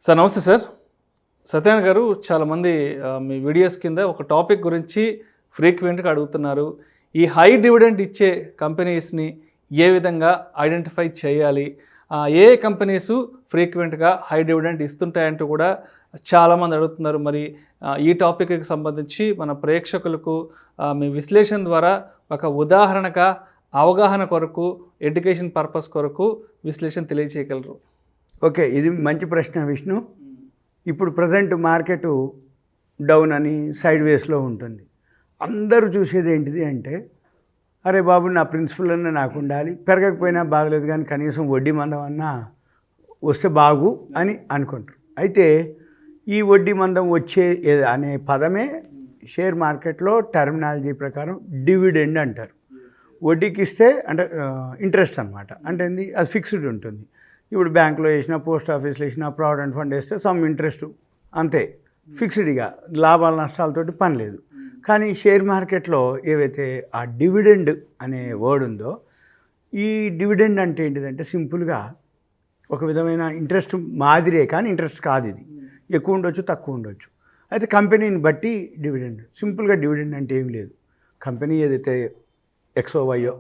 Sir నమస్తే sir. Satyanarayana గారు చాలామంది మీ వీడియోస్ కింద ఒక టాపిక్ గురించి ఫ్రీక్వెంట్గా అడుగుతున్నారు. ఈ హై డివిడెండ్ ఇచ్చే కంపెనీస్ని ఏ విధంగా ఐడెంటిఫై చేయాలి, ఏ కంపెనీస్ ఫ్రీక్వెంట్గా హై డివిడెండ్ ఇస్తుంటాయంటూ కూడా చాలామంది అడుగుతున్నారు. మరి ఈ టాపిక్కి సంబంధించి మన ప్రేక్షకులకు మీ విశ్లేషణ ద్వారా ఒక ఉదాహరణగా అవగాహన కొరకు, ఎడ్యుకేషన్ పర్పస్ కొరకు విశ్లేషణ తెలియజేయగలరు? ఓకే, ఇది మంచి ప్రశ్న విష్ణు. ఇప్పుడు ప్రజెంట్ మార్కెట్ డౌన్ అని సైడ్ వేస్లో ఉంటుంది. అందరూ చూసేది ఏంటిది అంటే, అరే బాబు నా ప్రిన్సిపల్ అన్నా నాకు ఉండాలి, పెరగకపోయినా బాగలేదు కానీ కనీసం వడ్డీ మందం అన్నా వస్తే బాగు అని అనుకుంటారు. అయితే ఈ వడ్డీ మందం వచ్చే అనే పదమే షేర్ మార్కెట్లో టర్మినాలజీ ప్రకారం డివిడెండ్ అంటారు. వడ్డీకి ఇస్తే అంటే ఇంట్రెస్ట్ అనమాట. అంటే ఏంది, అది ఫిక్స్డ్ ఉంటుంది. ఇప్పుడు బ్యాంకులో వేసినా, పోస్ట్ ఆఫీస్లో వేసినా, ప్రావిడెంట్ ఫండ్ వేస్తే సమ్ ఇంట్రెస్ట్ అంతే, ఫిక్స్డ్గా, లాభాల నష్టాలతోటి పని లేదు. కానీ షేర్ మార్కెట్లో ఏవైతే ఆ డివిడెండ్ అనే వర్డ్ ఉందో, ఈ డివిడెండ్ అంటే ఏంటిదంటే సింపుల్గా ఒక విధమైన ఇంట్రెస్ట్ మాదిరే, కానీ ఇంట్రెస్ట్ కాదు. ఇది ఎక్కువ ఉండొచ్చు, తక్కువ ఉండొచ్చు. అయితే కంపెనీని బట్టి డివిడెండ్. సింపుల్గా డివిడెండ్ అంటే ఏం లేదు, కంపెనీ ఏదైతే ఎక్సో వైయో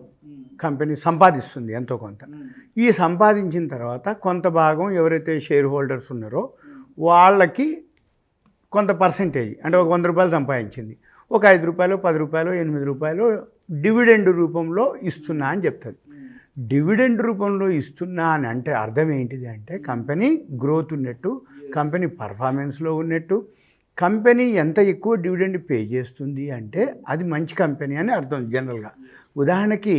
కంపెనీ సంపాదిస్తుంది ఎంతో కొంత. ఈ సంపాదించిన తర్వాత కొంత భాగం ఎవరైతే షేర్ హోల్డర్స్ ఉన్నారో వాళ్ళకి కొంత పర్సెంటేజ్, అంటే ఒక 100 రూపాయలు సంపాదించింది, ఒక 5 రూపాయలు, 10 రూపాయలు, 8 రూపాయలు డివిడెండ్ రూపంలో ఇస్తున్నా అని చెప్తుంది. డివిడెండ్ రూపంలో ఇస్తున్నా అని అంటే అర్థం ఏంటిది అంటే, కంపెనీ గ్రోత్ ఉన్నట్టు, కంపెనీ పర్ఫార్మెన్స్లో ఉన్నట్టు, కంపెనీ ఎంత ఎక్కువ డివిడెండ్ పే చేస్తుంది అంటే అది మంచి కంపెనీ అని అర్థం జనరల్గా. ఉదాహరణకి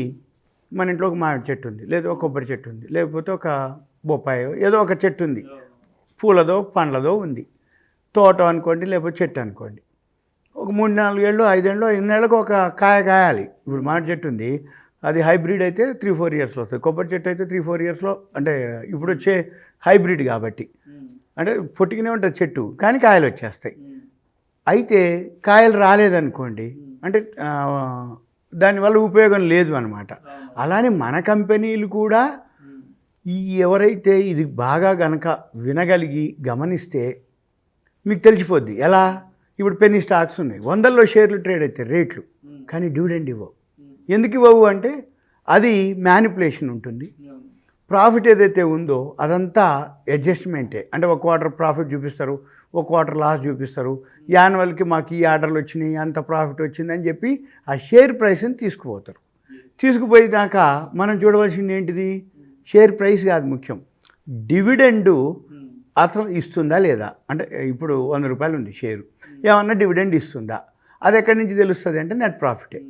మన ఇంట్లో ఒక మామిడి చెట్టు ఉంది, లేదా ఒక కొబ్బరి చెట్టు ఉంది, లేకపోతే ఒక బొప్పాయో ఏదో ఒక చెట్టు ఉంది, పూలదో పండ్లదో ఉంది, తోట అనుకోండి, లేకపోతే చెట్టు అనుకోండి. ఒక 3-4 ఏళ్ళు, 5 ఏళ్ళు, 8 ఏళ్ళకు ఒక కాయ కాయాలి. ఇప్పుడు మామిడి చెట్టు ఉంది, అది హైబ్రిడ్ అయితే 3-4 ఇయర్స్లో వస్తుంది. కొబ్బరి చెట్టు అయితే 3-4 ఇయర్స్లో, అంటే ఇప్పుడు వచ్చే హైబ్రిడ్ కాబట్టి అంటే పొట్టిగానే ఉంటుంది చెట్టు, కానీ కాయలు వచ్చేస్తాయి. అయితే కాయలు రాలేదనుకోండి, అంటే దానివల్ల ఉపయోగం లేదు అనమాట. అలానే మన కంపెనీలు కూడా ఈ ఎవరైతే ఇది బాగా గనక వినగలిగి గమనిస్తే మీకు తెలిసిపోద్ది. ఎలా? ఇప్పుడు పెన్నీ స్టాక్స్ ఉన్నాయి, 100లో షేర్లు ట్రేడ్ అయితే రేట్లు, కానీ డివిడెండ్ ఇవ్వవు. ఎందుకు ఇవ్వవు అంటే అది మ్యానిపులేషన్ ఉంటుంది. ప్రాఫిట్ ఏదైతే ఉందో అదంతా అడ్జస్ట్మెంటే. అంటే ఒక క్వార్టర్ ప్రాఫిట్ చూపిస్తారు, ఒక క్వార్టర్ లాస్ చూపిస్తారు. యాన్యువల్కి మాకు ఈ ఆర్డర్లు వచ్చినాయి, అంత ప్రాఫిట్ వచ్చిందని చెప్పి ఆ షేర్ ప్రైస్ని తీసుకుపోతారు. తీసుకుపోయినాక మనం చూడవలసింది ఏంటిది, షేర్ ప్రైస్ కాదు ముఖ్యం, డివిడెండు అసలు ఇస్తుందా లేదా. అంటే ఇప్పుడు 100 రూపాయలు ఉంది షేరు, ఏమన్నా డివిడెండ్ ఇస్తుందా, అది ఎక్కడి నుంచి తెలుస్తుంది అంటే నెట్ ప్రాఫిటే.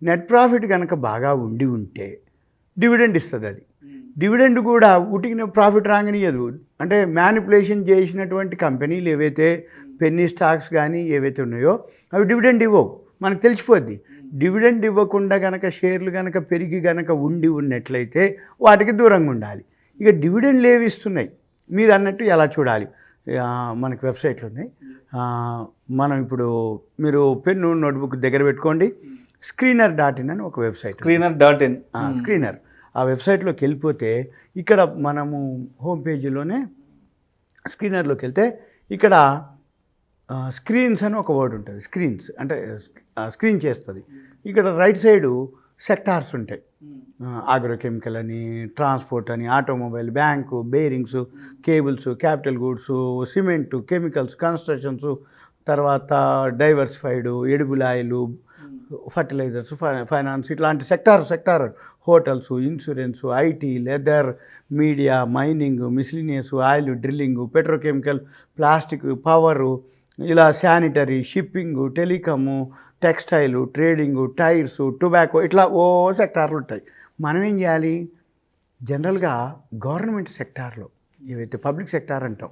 నెట్ ప్రాఫిట్ కనుక బాగా ఉంటే డివిడెండ్ ఇస్తుంది. అది డివిడెండ్ కూడా ఉటికిన ప్రాఫిట్ రాగనియదు. అంటే మ్యానిపులేషన్ చేసినటువంటి కంపెనీలు ఏవైతే పెన్నీ స్టాక్స్ కానీ ఏవైతే ఉన్నాయో అవి డివిడెండ్ ఇవ్వవు, మనకు తెలిసిపోద్ది. డివిడెండ్ ఇవ్వకుండా కనుక షేర్లు కనుక పెరిగి కనుక ఉన్నట్లయితే వాటికి దూరంగా ఉండాలి. ఇక డివిడెండ్లు ఏవి ఇస్తున్నాయి మీరు అన్నట్టు ఎలా చూడాలి, మనకు వెబ్సైట్లు ఉన్నాయి. మనం ఇప్పుడు మీరు పెన్ను నోట్బుక్ దగ్గర పెట్టుకోండి, screener.in అని ఒక వెబ్సైట్. స్క్రీనర్ ఆ వెబ్సైట్లోకి వెళ్ళిపోతే ఇక్కడ మనము హోమ్ పేజీలోనే స్క్రీనర్లోకి వెళ్తే ఇక్కడ స్క్రీన్స్ అని ఒక వర్డ్ ఉంటుంది. స్క్రీన్స్ అంటే స్క్రీన్ చేస్తుంది. ఇక్కడ రైట్ సైడు సెక్టార్స్ ఉంటాయి, ఆగ్రోకెమికల్ అని, ట్రాన్స్పోర్ట్ అని, automobile, bank, bearings, cables, capital goods, cement, chemicals, constructions, తర్వాత diversified, edible oil, fertilisers, finance, ఇట్లాంటి sector, hotels, insurance, IT, leather, media, mining, miscellaneous, oil, drilling, petrochemical, plastic, power, ఇలా sanitary, shipping, telecom, textile, trading, tyres, tobacco, ఇట్లా సెక్టార్లు ఉంటాయి. మనం ఏం చేయాలి, జనరల్గా గవర్నమెంట్ సెక్టార్లో ఏవైతే పబ్లిక్ సెక్టార్ అంటాం,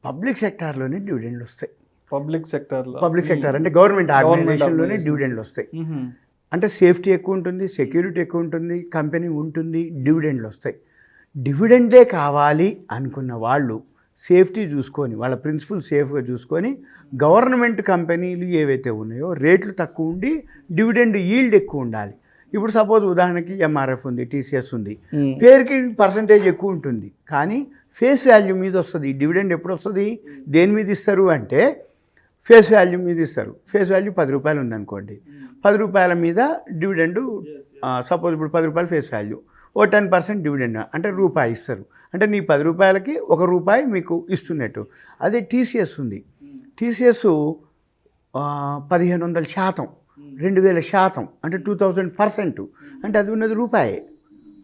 పబ్లిక్ సెక్టార్లోనే డివిడెండ్లు వస్తాయి. పబ్లిక్ సెక్టార్ అంటే గవర్నమెంట్ ఆర్గనైజేషన్లోనే డివిడెండ్లు వస్తాయి. అంటే సేఫ్టీ ఎక్కువ ఉంటుంది, సెక్యూరిటీ ఎక్కువ ఉంటుంది, కంపెనీ ఉంటుంది, డివిడెండ్లు వస్తాయి. డివిడెండే కావాలి అనుకున్న వాళ్ళు సేఫ్టీ చూసుకొని, వాళ్ళ ప్రిన్సిపల్ సేఫ్గా చూసుకొని, గవర్నమెంట్ కంపెనీలు ఏవైతే ఉన్నాయో రేట్లు తక్కువ ఉండి డివిడెండ్ ఈల్డ్ ఎక్కువ ఉండాలి. ఇప్పుడు సపోజ్ ఉదాహరణకి ఎంఆర్ఎఫ్ ఉంది, టీసీఎస్ ఉంది, పేరుకి పర్సంటేజ్ ఎక్కువ ఉంటుంది, కానీ ఫేస్ వాల్యూ మీద వస్తుంది. డివిడెండ్ ఎప్పుడు వస్తుంది, దేని మీద ఇస్తారు అంటే ఫేస్ వాల్యూ మీద ఇస్తారు. ఫేస్ వాల్యూ 10 రూపాయలు ఉందనుకోండి, 10 రూపాయల మీద డివిడెండ్, సపోజ్ ఇప్పుడు 10 రూపాయలు ఫేస్ వాల్యూ, ఓ 10% డివిడెండ్ అంటే రూపాయి ఇస్తారు. అంటే నీ 10 రూపాయలకి 1 రూపాయి మీకు ఇస్తున్నట్టు. అదే టీసీఎస్ ఉంది, టీసీఎస్ 1500%, 2000%, అంటే 2000%, అంటే అది ఉన్నది రూపాయే.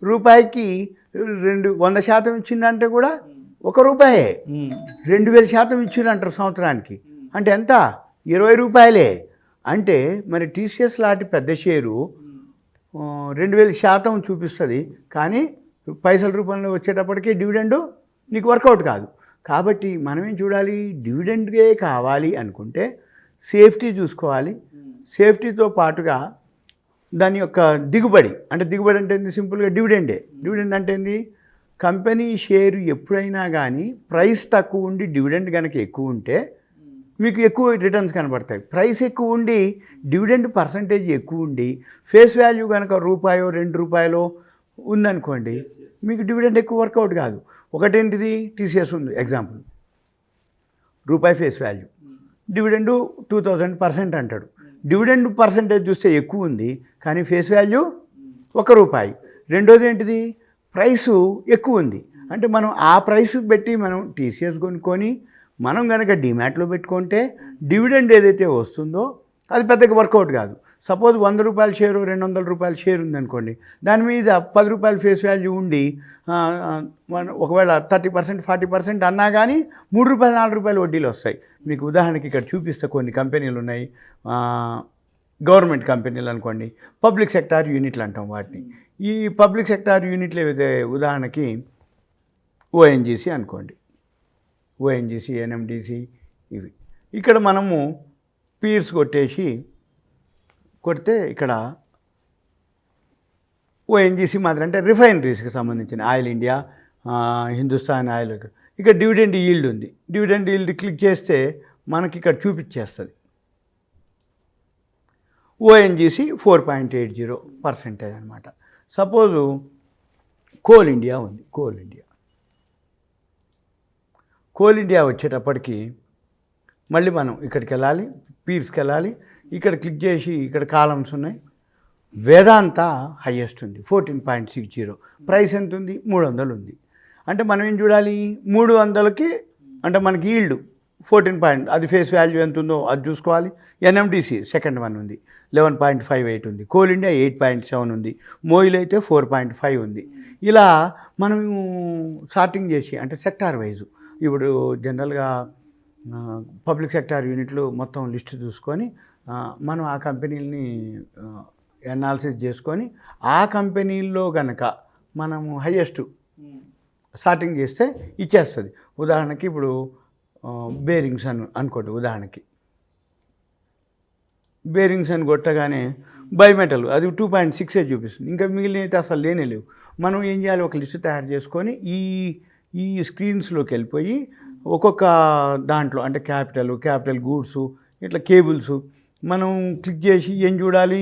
రూపాయికి 100% ఇచ్చిందంటే కూడా 1 రూపాయే. 2000% ఇచ్చిందంటారు సంవత్సరానికి, అంటే ఎంత, 20 రూపాయలే. అంటే మరి టీసీఎస్ లాంటి పెద్ద షేరు 2000% చూపిస్తుంది, కానీ పైసల రూపంలో వచ్చేటప్పటికీ డివిడెండ్ నీకు వర్కౌట్ కాదు. కాబట్టి మనం ఏం చూడాలి, డివిడెండే కావాలి అనుకుంటే సేఫ్టీ చూసుకోవాలి. సేఫ్టీతో పాటుగా దాని యొక్క దిగుబడి, అంటే దిగుబడి అంటే ఏంది, సింపుల్గా డివిడెండే. డివిడెండ్ అంటే ఏంది, కంపెనీ షేరు ఎప్పుడైనా కానీ ప్రైస్ తక్కువ ఉండి డివిడెండ్ కనుక ఎక్కువ ఉంటే మీకు ఎక్కువ రిటర్న్స్ కనబడతాయి. ప్రైస్ ఎక్కువ ఉండి డివిడెండ్ పర్సంటేజ్ ఎక్కువ ఉండి ఫేస్ వాల్యూ కనుక రూపాయో 2 రూపాయలో ఉందనుకోండి, మీకు డివిడెండ్ ఎక్కువ వర్కౌట్ కాదు. ఒకటేంటిది, టీసీఎస్ ఉంది ఎగ్జాంపుల్, రూపాయి ఫేస్ వాల్యూ, డివిడెండ్ 2000% అంటాడు. డివిడెండ్ పర్సంటేజ్ చూస్తే ఎక్కువ ఉంది, కానీ ఫేస్ వాల్యూ 1 రూపాయి. రెండోది ఏంటిది, ప్రైసు ఎక్కువ ఉంది, అంటే మనం ఆ ప్రైస్ పెట్టి మనం టీసీఎస్ కొనుక్కొని మనం కనుక డిమాట్లో పెట్టుకుంటే డివిడెండ్ ఏదైతే వస్తుందో అది పెద్దగా వర్కౌట్ కాదు. సపోజ్ 100 రూపాయల షేరు, 200 రూపాయల షేర్ ఉందనుకోండి, దాని మీద 10 రూపాయల ఫేస్ వాల్యూ ఉండి ఒకవేళ 30%, 40% అన్నా కానీ 3 రూపాయలు, 4 రూపాయలు వడ్డీలు వస్తాయి. మీకు ఉదాహరణకి ఇక్కడ చూపిస్తే కొన్ని కంపెనీలు ఉన్నాయి, గవర్నమెంట్ కంపెనీలు అనుకోండి, పబ్లిక్ సెక్టార్ యూనిట్లు అంటాం వాటిని. ఈ పబ్లిక్ సెక్టార్ యూనిట్లు ఏవైతే, ఉదాహరణకి ఓఎన్జీసీ అనుకోండి, ఓఎన్జీసీ, ఎన్ఎండిసి, ఇవి. ఇక్కడ మనము పీర్స్ కొడితే ఇక్కడ ఓఎన్జీసీ మాత్రం అంటే రిఫైనరీస్కి సంబంధించిన ఆయిల్ ఇండియా, హిందుస్థాన్ ఆయిల్. ఇక్కడ డివిడెండ్ ఈల్డ్ ఉంది, డివిడెండ్ ఈల్డ్ క్లిక్ చేస్తే మనకి ఇక్కడ చూపించేస్తుంది. ఓఎన్జీసీ 4.80% అనమాట. సపోజు కోల్ ఇండియా ఉంది, కోల్ ఇండియా వచ్చేటప్పటికి మళ్ళీ మనం ఇక్కడికి వెళ్ళాలి, పీర్స్కి వెళ్ళాలి. ఇక్కడ క్లిక్ చేసి ఇక్కడ కాలమ్స్ ఉన్నాయి. వేదాంత హైయెస్ట్ ఉంది 14.60, ప్రైస్ ఎంత ఉంది, 300 ఉంది. అంటే మనం ఏం చూడాలి, 300కి అంటే మనకి ఈల్డ్ 14 అది ఫేస్ వాల్యూ ఎంత ఉందో అది చూసుకోవాలి. ఎన్ఎండిసి సెకండ్ వన్ ఉంది, 11.58 ఉంది. కోల్ ఇండియా 8.7 ఉంది. మోయిల్ అయితే 4.5 ఉంది. ఇలా మనం సార్టింగ్ చేసి, అంటే సెక్టార్ వైజు, ఇప్పుడు జనరల్గా పబ్లిక్ సెక్టార్ యూనిట్లు మొత్తం లిస్ట్ చూసుకొని మనం ఆ కంపెనీలని అనాలిసిస్ చేసుకొని ఆ కంపెనీల్లో కనుక మనము హైయెస్ట్ సార్టింగ్ చేస్తే ఇచ్చేస్తుంది. ఉదాహరణకి ఇప్పుడు బేరింగ్స్ అనుకోండి, ఉదాహరణకి బేరింగ్స్ అని కొట్టగానే బైమెటల్ అది 2.6 చూపిస్తుంది. ఇంకా మిగిలిన అయితే అసలు లేనే లేవు. మనం ఏం చేయాలి, ఒక లిస్ట్ తయారు చేసుకొని ఈ స్క్రీన్స్లోకి వెళ్ళిపోయి ఒక్కొక్క దాంట్లో, అంటే క్యాపిటల్ గూడ్స్, ఇట్లా కేబుల్స్ మనం క్లిక్ చేసి ఏం చూడాలి,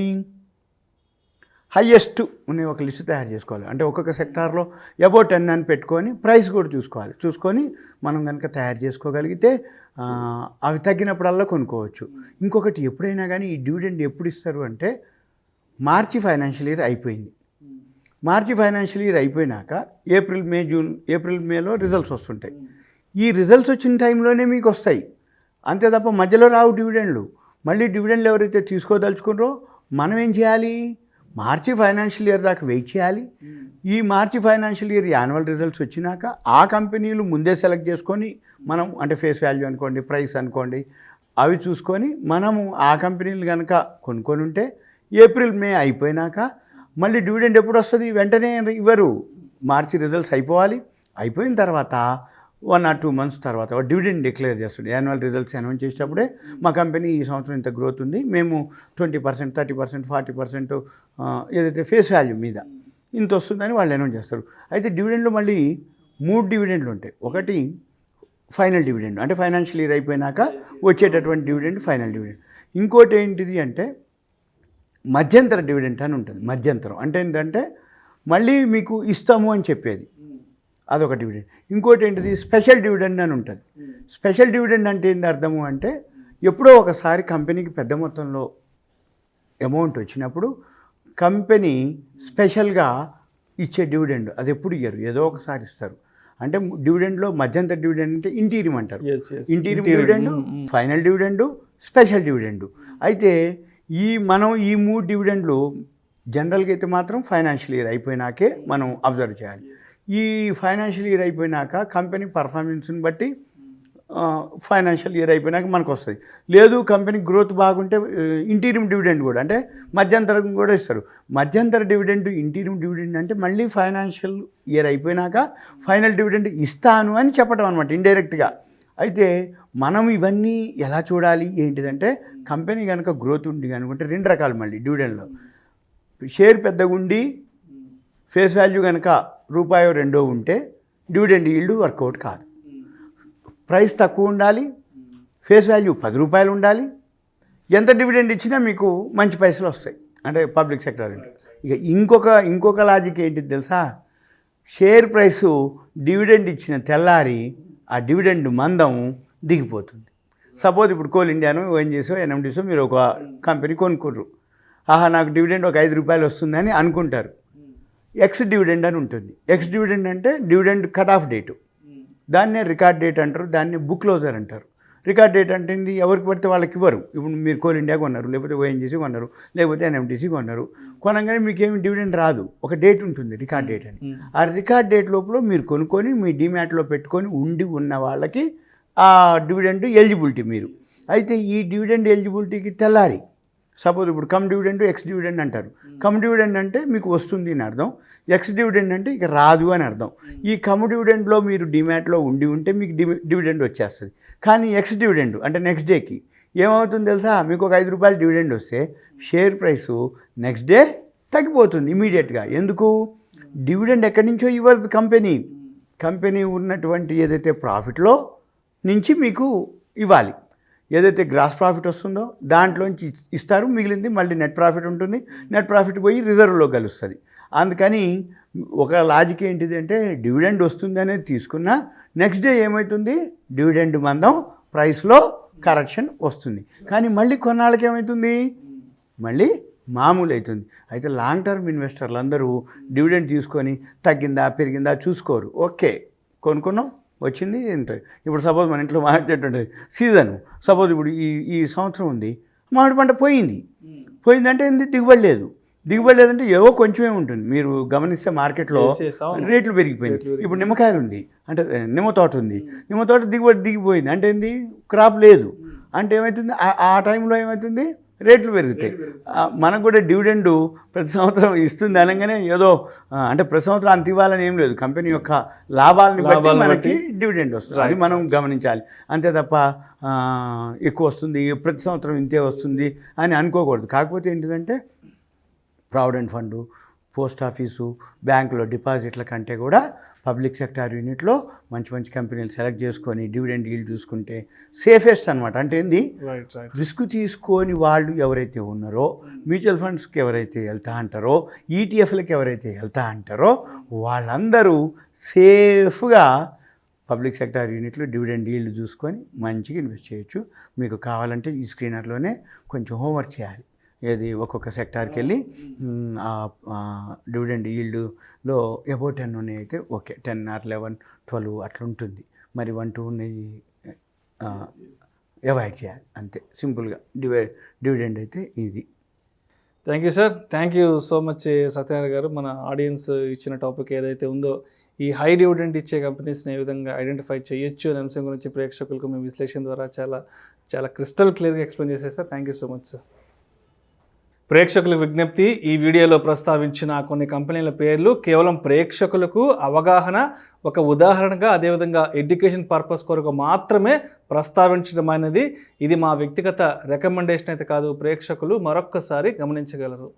హైయెస్ట్ ఉన్న ఒక లిస్ట్ తయారు చేసుకోవాలి. అంటే ఒక్కొక్క సెక్టార్లో అబౌట్ 10 అని పెట్టుకొని ప్రైస్ కూడా చూసుకొని మనం కనుక తయారు చేసుకోగలిగితే అవి తగ్గినప్పుడల్లా కొనుక్కోవచ్చు. ఇంకొకటి, ఎప్పుడైనా కానీ ఈ డివిడెండ్ ఎప్పుడు ఇస్తారు అంటే మార్చి ఫైనాన్షియల్ ఇయర్ అయిపోయింది. మార్చి ఫైనాన్షియల్ ఇయర్ అయిపోయినాక ఏప్రిల్ మేలో రిజల్ట్స్ వస్తుంటాయి. ఈ రిజల్ట్స్ వచ్చిన టైంలోనే మీకు వస్తాయి, అంతే తప్ప మధ్యలో రావు డివిడెండ్లు. మళ్ళీ డివిడెండ్లు ఎవరైతే తీసుకోదలుచుకున్నారో మనం ఏం చేయాలి, మార్చి ఫైనాన్షియల్ ఇయర్ దాకా వెయిట్ చేయాలి. ఈ మార్చి ఫైనాన్షియల్ ఇయర్ యాన్యువల్ రిజల్ట్స్ వచ్చినాక ఆ కంపెనీలు ముందే సెలెక్ట్ చేసుకొని మనం, అంటే ఫేస్ వాల్యూ అనుకోండి, ప్రైస్ అనుకోండి, అవి చూసుకొని మనము ఆ కంపెనీలు కనుక కొనుక్కొని ఉంటే ఏప్రిల్ మే అయిపోయినాక మళ్ళీ డివిడెండ్ ఎప్పుడు వస్తుంది, వెంటనే ఇవ్వరు. మార్చి రిజల్ట్స్ అయిపోయిన తర్వాత 1 or 2 months తర్వాత డివిడెండ్ డిక్లేర్ చేస్తుంది. యాన్యువల్ రిజల్ట్స్ అనౌన్స్ చేసేటప్పుడే మా కంపెనీ ఈ సంవత్సరం ఇంత గ్రోత్ ఉంది, మేము 20%, 30%, 40% ఏదైతే ఫేస్ వాల్యూ మీద ఇంత వస్తుందని వాళ్ళు అనౌన్స్ చేస్తారు. అయితే డివిడెండ్లో మళ్ళీ 3 డివిడెండ్లు ఉంటాయి. ఒకటి ఫైనల్ డివిడెండ్, అంటే ఫైనాన్షియల్ ఇయర్ అయిపోయినాక వచ్చేటటువంటి డివిడెండ్ ఫైనల్ డివిడెండ్. ఇంకోటి ఏంటిది అంటే మధ్యంతర డివిడెంట్ అని ఉంటుంది. మధ్యంతరం అంటే ఏంటంటే మళ్ళీ మీకు ఇస్తాము అని చెప్పేది, అదొక డివిడెండ్. ఇంకోటి ఏంటిది, స్పెషల్ డివిడెండ్ అని ఉంటుంది. స్పెషల్ డివిడెండ్ అంటే ఏంటి అర్థము అంటే, ఎప్పుడో ఒకసారి కంపెనీకి పెద్ద మొత్తంలో అమౌంట్ వచ్చినప్పుడు కంపెనీ స్పెషల్గా ఇచ్చే డివిడెండ్, అది ఎప్పుడు ఇయ్యరు, ఏదో ఒకసారి ఇస్తారు. అంటే డివిడెండ్లో మధ్యంతర డివిడెండ్ అంటే ఇంటీరియం అంటారు. Interim dividend, final dividend, special dividend. అయితే మనం ఈ 3 డివిడెండ్లు జనరల్గా అయితే మాత్రం ఫైనాన్షియల్ ఇయర్ అయిపోయినాకే మనం అబ్జర్వ్ చేయాలి. ఈ ఫైనాన్షియల్ ఇయర్ అయిపోయినాక కంపెనీ పర్ఫార్మెన్స్ని బట్టి ఫైనాన్షియల్ ఇయర్ అయిపోయినాక మనకు వస్తుంది. లేదు కంపెనీ గ్రోత్ బాగుంటే ఇంటీరియం డివిడెండ్ కూడా, అంటే మధ్యంతరం కూడా ఇస్తారు. మధ్యంతర డివిడెండ్, ఇంటీరియం డివిడెండ్ అంటే మళ్ళీ ఫైనాన్షియల్ ఇయర్ అయిపోయినాక ఫైనల్ డివిడెండ్ ఇస్తాను అని చెప్పడం అనమాట, ఇండైరెక్ట్గా. అయితే మనం ఇవన్నీ ఎలా చూడాలి ఏంటిదంటే, కంపెనీ కనుక గ్రోత్ ఉంది అనుకుంటే 2 రకాలు మళ్ళీ డివిడెండ్లో. షేర్ పెద్దగా ఉండి ఫేస్ వాల్యూ కనుక ₹1 ఉంటే డివిడెండ్ ఈల్డ్ వర్కౌట్ కాదు. ప్రైస్ తక్కువ ఉండాలి, ఫేస్ వాల్యూ ₹10 ఉండాలి, ఎంత డివిడెండ్ ఇచ్చినా మీకు మంచి పైసలు వస్తాయి, అంటే పబ్లిక్ సెక్టర్. ఇక ఇంకొక లాజిక్ ఏంటిది తెలుసా, షేర్ ప్రైసు డివిడెండ్ ఇచ్చిన తెల్లారి ఆ డివిడెండ్ మందం దిగిపోతుంది. సపోజ్ ఇప్పుడు కోల్ ఇండియాను ఓఎన్జీసో ఎన్ఎండిసో మీరు ఒక కంపెనీ కొనుక్కోరు, నాకు డివిడెండ్ ఒక ₹5 వస్తుందని అనుకుంటారు. ఎక్స్ డివిడెండ్ అని ఉంటుంది. ఎక్స్ డివిడెండ్ అంటే డివిడెండ్ కట్ ఆఫ్ డేటు, దాన్నే రికార్డ్ డేట్ అంటారు, దాన్ని బుక్ క్లోజర్ అంటారు. రికార్డ్ డేట్ అంటే ఎవరికి పడితే వాళ్ళకి ఇవ్వరు. ఇప్పుడు మీరు కోల్ ఇండియా కొన్నారు, లేకపోతే ఓఎన్జీసీ కొన్నారు, లేకపోతే ఎన్ఎంటీసీ కొన్నారు, కొనగానే మీకేమి డివిడెండ్ రాదు, ఒక డేట్ ఉంటుంది రికార్డ్ డేట్ అని. ఆ రికార్డ్ డేట్ లోపల మీరు కొనుక్కొని మీ డిమ్యాట్లో పెట్టుకొని ఉన్న వాళ్ళకి ఆ డివిడెండ్ ఎలిజిబిలిటీ మీరు. అయితే ఈ డివిడెండ్ ఎలిజిబిలిటీకి తెల్లారి సపోజ్ ఇప్పుడు కమ్ డివిడెండ్, ఎక్స్ డివిడెండ్ అంటారు. కమ్ డివిడెండ్ అంటే మీకు వస్తుంది అని అర్థం, ఎక్స్ డివిడెండ్ అంటే ఇక రాదు అని అర్థం. ఈ కమ్ డివిడెండ్లో మీరు డిమాట్లో ఉంటే మీకు డివిడెండ్ వచ్చేస్తుంది. కానీ ఎక్స్ డివిడెండ్ అంటే నెక్స్ట్ డేకి ఏమవుతుంది తెలుసా, మీకు ఒక ₹5 డివిడెండ్ వస్తే షేర్ ప్రైసు నెక్స్ట్ డే తగ్గిపోతుంది ఇమీడియట్గా. ఎందుకు, డివిడెండ్ ఎక్కడి నుంచో ఇవ్వదు కంపెనీ ఉన్నటువంటి ఏదైతే ప్రాఫిట్లో నుంచి మీకు ఇవ్వాలి. ఏదైతే గ్రాస్ ప్రాఫిట్ వస్తుందో దాంట్లోంచి ఇస్తారు, మిగిలింది మళ్ళీ నెట్ ప్రాఫిట్ ఉంటుంది, నెట్ ప్రాఫిట్ పోయి రిజర్వ్లో కలుస్తుంది. అందుకని ఒక లాజిక్ ఏంటిది అంటే, డివిడెండ్ వస్తుంది అనేది తీసుకున్నా నెక్స్ట్ డే ఏమవుతుంది, డివిడెండ్ మందం ప్రైస్లో కరెక్షన్ వస్తుంది. కానీ మళ్ళీ కొన్నాళ్ళకి ఏమవుతుంది, మళ్ళీ మామూలు అవుతుంది. అయితే లాంగ్ టర్మ్ ఇన్వెస్టర్లు అందరూ డివిడెండ్ తీసుకొని తగ్గిందా పెరిగిందా చూసుకోరు. ఓకే కొనుక్కున్నాం వచ్చింది ఏంటంటే, ఇప్పుడు సపోజ్ మన ఇంట్లో మామిడి చెట్టు ఉంటుంది, సీజన్ సపోజ్ ఇప్పుడు ఈ సంవత్సరం ఉంది, మామిడి పంట పోయిందంటే ఏంది, దిగుబడి లేదంటే ఏవో కొంచెమే ఉంటుంది. మీరు గమనిస్తే మార్కెట్లో రేట్లు పెరిగిపోయింది. ఇప్పుడు నిమ్మకాయలు ఉంది అంటే నిమ్మ తోట ఉంది, నిమ్మ తోట దిగిపోయింది అంటే ఏంది, క్రాప్ లేదు అంటే ఏమవుతుంది, ఆ టైంలో ఏమవుతుంది, రేట్లు పెరుగుతాయి. మనకు కూడా డివిడెండ్ ప్రతి సంవత్సరం ఇస్తుంది అనగానే ఏదో అంటే ప్రతి సంవత్సరం అంత ఇవ్వాలని ఏం లేదు, కంపెనీ యొక్క లాభాలని బట్టి మనకి డివిడెండ్ వస్తుంది, అది మనం గమనించాలి. అంతే తప్ప ఎక్కువ వస్తుంది ప్రతి సంవత్సరం ఇంతే వస్తుంది అని అనుకోకూడదు. కాకపోతే ఏంటిదంటే ప్రావిడెంట్ ఫండు, పోస్ట్ ఆఫీసు, బ్యాంకులో డిపాజిట్ల కంటే కూడా పబ్లిక్ సెక్టార్ యూనిట్లో మంచి కంపెనీలు సెలెక్ట్ చేసుకొని డివిడెండ్ ఈల్డ్ చూసుకుంటే సేఫెస్ట్ అనమాట. అంటే ఏంది, రిస్క్ తీసుకొని వాళ్ళు ఎవరైతే ఉన్నారో, మ్యూచువల్ ఫండ్స్కి ఎవరైతే వెళ్తా అంటారో, ఈటీఎఫ్లకి ఎవరైతే వెళ్తా అంటారో వాళ్ళందరూ సేఫ్గా పబ్లిక్ సెక్టార్ యూనిట్లో డివిడెండ్ ఈల్డ్ చూసుకొని మంచిగా ఇన్వెస్ట్ చేయొచ్చు. మీకు కావాలంటే ఈ స్క్రీనర్లోనే కొంచెం హోంవర్క్ చేయాలి. ఏది ఒక్కొక్క సెక్టార్కి వెళ్ళి డివిడెండ్ ఈల్డ్లో అబౌట్ 10 ఉన్నాయి అయితే ఓకే, 10 or 11, 12 అట్లా ఉంటుంది. మరి 1, 2 ఉన్నాయి అవాయిడ్ చేయాలి, అంతే సింపుల్గా. డివిడెండ్ అయితే ఇది. Thank you sir, thank you so much Satyanarayana గారు. మన ఆడియన్స్ ఇచ్చిన టాపిక్ ఏదైతే ఉందో, ఈ హై డివిడెండ్ ఇచ్చే కంపెనీస్ని ఏ విధంగా ఐడెంటిఫై చేయొచ్చు అనే అంశం గురించి ప్రేక్షకులకు మీ విశ్లేషణ ద్వారా చాలా క్రిస్టల్ క్లియర్గా ఎక్స్ప్లెయిన్ చేశారు sir. Thank you so much sir. ప్రేక్షకుల విజ్ఞప్తి, ఈ వీడియోలో ప్రస్తావించిన కొన్ని కంపెనీల పేర్లు కేవలం ప్రేక్షకులకు అవగాహన, ఒక ఉదాహరణగా, అదేవిధంగా ఎడ్యుకేషన్ పర్పస్ కొరకు మాత్రమే ప్రస్తావించడం అనేది, ఇది మా వ్యక్తిగత రికమెండేషన్ అయితే కాదు, ప్రేక్షకులు మరొక్కసారి గమనించగలరు.